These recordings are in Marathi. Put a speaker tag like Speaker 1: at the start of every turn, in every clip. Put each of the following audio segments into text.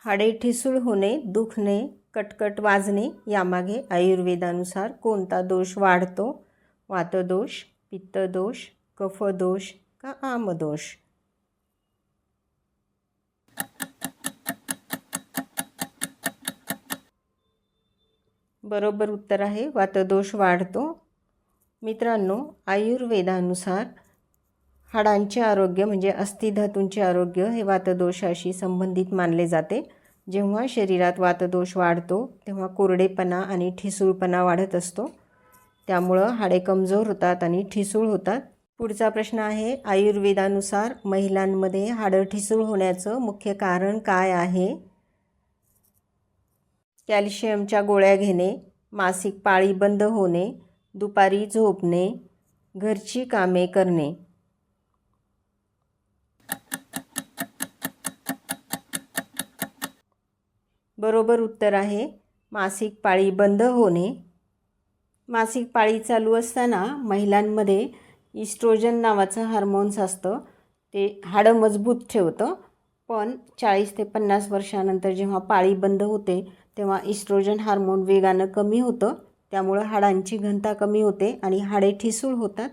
Speaker 1: हाडे ठिसूळ होणे, दुखणे, कटकट वाजणे यामागे आयुर्वेदानुसार कोणता दोष वाढतो? वातदोष, पित्तदोष, कफदोष का आमदोष? बरोबर उत्तर आहे वातदोष वाढतो. मित्रांनो, आयुर्वेदानुसार हाडांचे आरोग्य म्हणजे अस्थिधातूंचे आरोग्य हे वातदोषाशी संबंधित मानले जाते. जेव्हा शरीरात वातदोष वाढतो तेव्हा कोरडेपणा आणि ठिसूळपणा वाढत असतो. त्यामुळं हाडे कमजोर होतात आणि ठिसूळ होतात. पुढचा प्रश्न आहे, आयुर्वेदानुसार महिलांमध्ये हाडं ठिसूळ होण्याचं मुख्य कारण काय आहे? कॅल्शियमच्या गोळ्या घेणे, मासिक पाळी बंद होणे, दुपारी झोपणे, घरची कामे करणे. बरोबर उत्तर आहे मासिक पाळी बंद होणे. मासिक पाळी चालू असताना महिलांमध्ये इस्ट्रोजन नावाचं हार्मोन्स असतं. ते हाडं मजबूत ठेवतं. पण 40 ते 50 वर्षानंतर जेव्हा पाळी बंद होते तेव्हा इस्ट्रोजन हार्मोन वेगानं कमी होतं. त्यामुळं हाडांची घनता कमी होते आणि हाडे ठिसूळ होतात.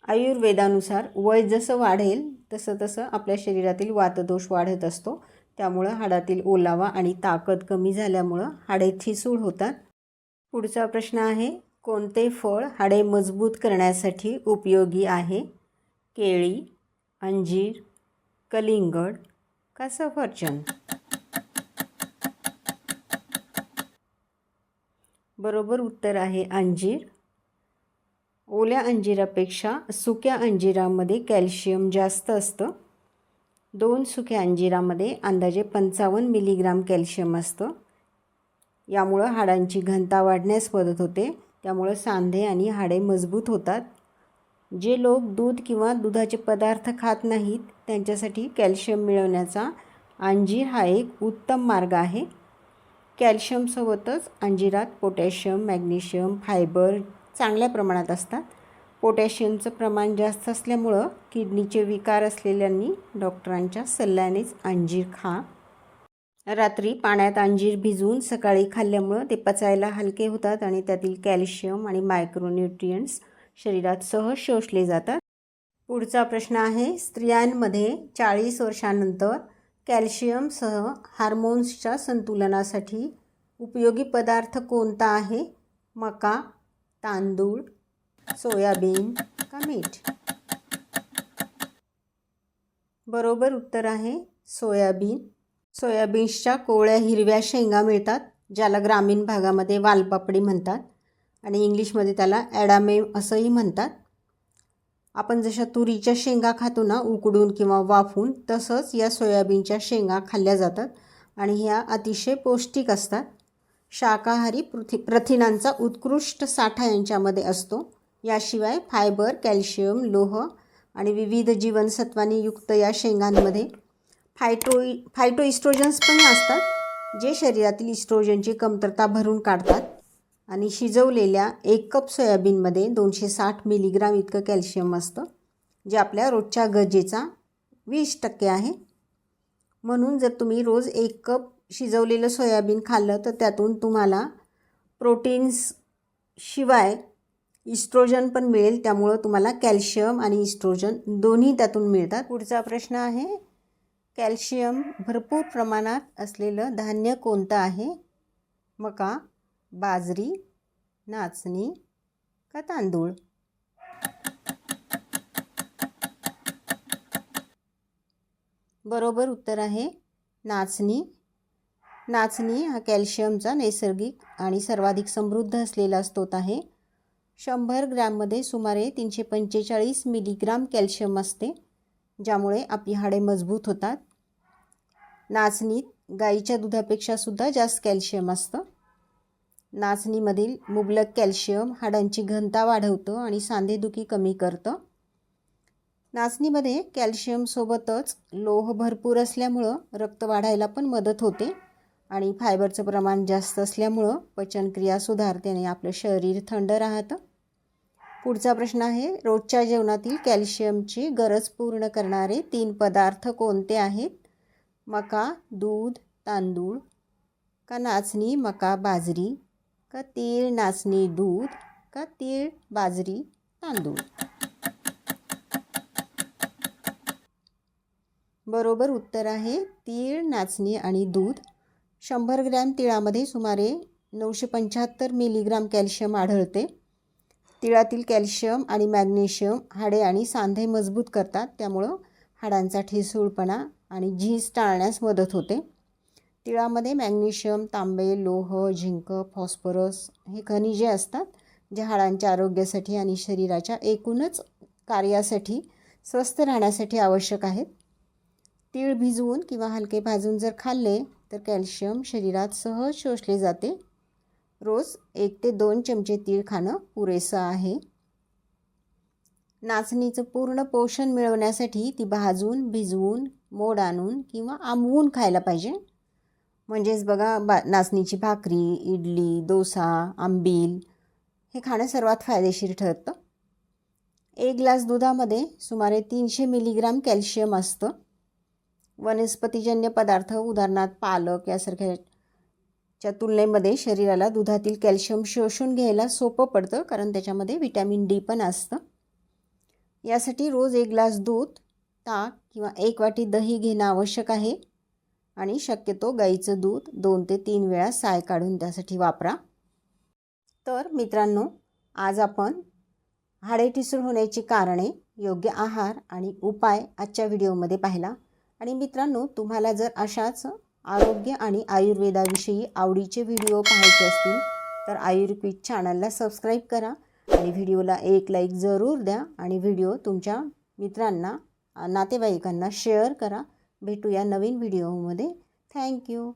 Speaker 1: आयुर्वेदानुसार वय जसं वाढेल तसं तसं आपल्या शरीरातील वातदोष वाढत असतो. त्यामुळं हाडातील ओलावा आणि ताकद कमी झाल्यामुळं हाडे ठिसूळ होतात. पुढचा प्रश्न आहे, कोणते फळ हाडे मजबूत करण्यासाठी उपयोगी आहे? केळी, अंजीर, कलिंगड का सफरचंद? बरोबर उत्तर आहे अंजीर. ओल्या अंजिरापेक्षा सुक्या अंजिरामध्ये कॅल्शियम जास्त असतं. 2 सुक्या अंजिरामध्ये अंदाजे 55 मिलीग्राम कॅल्शियम असतं. यामुळं हाडांची घनता वाढण्यास मदत होते. त्यामुळं सांधे आणि हाडे मजबूत होतात. जे लोक दूध किंवा दुधाचे पदार्थ खात नाहीत त्यांच्यासाठी कॅल्शियम मिळवण्याचा अंजीर हा एक उत्तम मार्ग आहे. कॅल्शियमसोबतच अंजिरात पोटॅशियम, मॅग्नेशियम, फायबर चांगल्या प्रमाणात असतात. पोटॅशियमचं प्रमाण जास्त असल्यामुळं किडनीचे विकार असलेल्यांनी डॉक्टरांच्या सल्ल्यानेच अंजीर खा. रात्री पाण्यात अंजीर भिजवून सकाळी खाल्ल्यामुळं ते पचायला हलके होतात आणि त्यातील कॅल्शियम आणि मायक्रोन्यूट्रियंट्स शरीरात सहज शोषले जातात. पुढचा प्रश्न आहे, स्त्रियांमध्ये 40 वर्षानंतर कॅल्शियमसह हार्मोन्सच्या संतुलनासाठी उपयोगी पदार्थ कोणता आहे? मका, तांदूळ, सोयाबीन का मीठ? बरोबर उत्तर आहे सोयाबीन. सोयाबीन्सच्या कोवळ्या हिरव्या शेंगा मिळतात, ज्याला ग्रामीण भागामध्ये वालपापडी म्हणतात आणि इंग्लिशमध्ये त्याला ॲडामे असंही म्हणतात. आपण जशा तुरीच्या शेंगा खातो ना उकडून किंवा वाफून, तसंच या सोयाबीनच्या शेंगा खाल्ल्या जातात आणि ह्या अतिशय पौष्टिक असतात. शाकाहारी प्रथिनांचा उत्कृष्ट साठा यांच्यामध्ये असतो. याशिवाय फायबर, कॅल्शियम, लोह आणि विविध जीवनसत्वांनी युक्त या शेंगांमध्ये फायटोइस्ट्रोजन्स पण असतात, जे शरीरातील इस्ट्रोजनची कमतरता भरून काढतात. आणि शिजवलेल्या 1 कप सोयाबीनमध्ये 260 मिलीग्राम इतकं कॅल्शियम असतं, जे आपल्या रोजच्या गरजेचा 20% आहे. म्हणून जर तुम्ही रोज 1 कप शिजवलेलं सोयाबीन खाल्लं तर त्यातून तुम्हाला प्रोटीन्स शिवाय इस्ट्रोजन पण मिळेल. त्यामुळं तुम्हाला कॅल्शियम आणि इस्ट्रोजन दोन्ही त्यातून मिळतात. पुढचा प्रश्न आहे, कॅल्शियम भरपूर प्रमाणात असलेलं धान्य कोणतं आहे? मका, बाजरी, नाचणी का तांदूळ? बरोबर उत्तर आहे नाचणी. नाचणी हा कॅल्शियमचा नैसर्गिक आणि सर्वाधिक समृद्ध असलेला स्रोत आहे. 100 ग्रॅममध्ये सुमारे 345 मिलीग्राम कॅल्शियम असते, ज्यामुळे आपली हाडे मजबूत होतात. नाचणीत गाईच्या दुधापेक्षा सुद्धा जास्त कॅल्शियम असतं. नाचणीमधील मुबलक कॅल्शियम हाडांची घनता वाढवतं आणि सांधेदुखी कमी करतं. नाचणीमध्ये कॅल्शियमसोबतच लोह भरपूर असल्यामुळं रक्त वाढायला पण मदत होते आणि फायबरचं प्रमाण जास्त असल्यामुळं पचनक्रिया सुधारते आणि आपलं शरीर थंड राहतं. पुढचा प्रश्न आहे, रोजच्या जेवणातील कॅल्शियमची गरज पूर्ण करणारे 3 पदार्थ कोणते आहेत? मका, दूध, तांदूळ, का नाचणी, मका, बाजरी, का तीळ, नाचणी, दूध, का तीळ, बाजरी, तांदूळ? बरोबर उत्तर आहे तीळ, नाचणी आणि दूध. 100 ग्रॅम तिळामध्ये सुमारे 975 मिलीग्राम कॅल्शियम आढळते. तिळातील कॅल्शियम आणि मॅग्नेशियम हाडे आणि सांधे मजबूत करतात, त्यामुळं हाडांचा ठिसूळपणा आणि झीज टाळण्यास मदत होते. तिळामध्ये मॅग्नेशियम, तांबे, लोह, झिंक, फॉस्फरस हे खनिजे असतात, जे हाडांच्या आरोग्यासाठी आणि शरीराच्या एकूणच कार्यासाठी स्वस्थ राहण्यासाठी आवश्यक आहेत. तीळ भिजवून किंवा हलके भाजून जर खाल्ले तर कॅल्शियम शरीरात सहज शोषले जाते. रोज 1 ते 2 चमचे तीळ खाणं पुरेसं आहे. नाचणीचं पूर्ण पोषण मिळवण्यासाठी ती भाजून, भिजवून, मोड आणून किंवा आंबवून खायला पाहिजे. म्हणजेच बघा, नाचणीची भाकरी, इडली, डोसा, आंबील हे खाणं सर्वात फायदेशीर ठरतं. 1 ग्लास दुधामध्ये सुमारे 300 मिलीग्राम कॅल्शियम असतं. वनस्पतीजन्य पदार्थ उदाहरणार्थ पालक यासारख्याच्या तुलनेमध्ये शरीराला दुधातील कॅल्शियम शोषून घ्यायला सोपं पडतं, कारण त्याच्यामध्ये व्हिटॅमिन डी पण असतं. यासाठी रोज 1 ग्लास दूध, ताक किंवा 1 वाटी दही घेणं आवश्यक आहे आणि शक्यतो गाईचं दूध 2 ते 3 वेळा साय काढून त्यासाठी वापरा. तर मित्रांनो, आज आपण हाडे ठिसूळ होण्याची कारणे, योग्य आहार आणि उपाय आजच्या व्हिडिओमध्ये पाहिला. आणि मित्रांनो, तुम्हाला जर अशाच आरोग्य आणि आयुर्वेदाविषयी आवडीचे व्हिडिओ पाहायचे असतील तर आयुर्वेद चॅनलला सबस्क्राईब करा आणि व्हिडिओला एक लाईक जरूर द्या आणि व्हिडिओ तुमच्या मित्रांना, नातेवाईकांना शेअर करा. भेटूया नवीन व्हिडिओमध्ये. थँक्यू.